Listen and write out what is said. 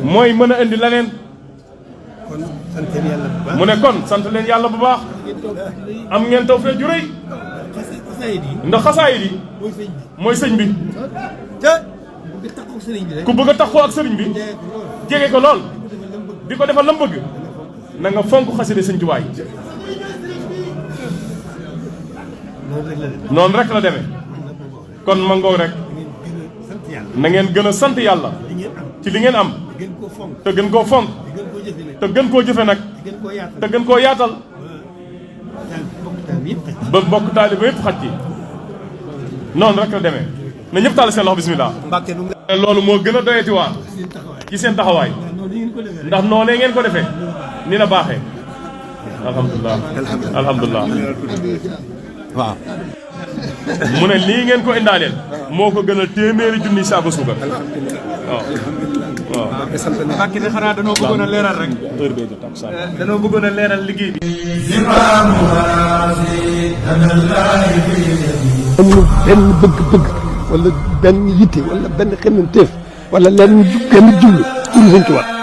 mooy mën a indi leneen mu ne kon sant leen yàlla bu baax am ngeen tawfeex ju rëy ndax xasaayid yi mooy sëñ bi ku bëgg a taxoo ak sëriñ bi jege ko lool di ko defal lam bëgg na nga fonk xasida sëñ Tuubaa yi noonu rek la demee kon ma ngoog rek na ngeen gën a sant yàlla ci li ngeen am te gën koo fonk te gën koo jëfe nag te gën koo yaatal ba bokk taaliba yëpp xaj ci noonu rek la demee na ñëpp taal seen loxo bismillah loolu moo gën a doyati waar ci seen taxawaay ndax noonee ngeen ko defee ni la baaxee alhamdulilah alhamdulilah waaw mu ne lii ngeen ko indaaleel moo ko gënal téeméeri junni saako suukar waaw waaw Mbàkke ne xanaa danoo bëggoon a leeral rek heure bee jot ak sa danoo bëggoon a leeral liggéey bi amul benn bëgg-bëgg wala benn yitte wala benn xemmanteef wala lenn jublu pour Sëñ Tuubaa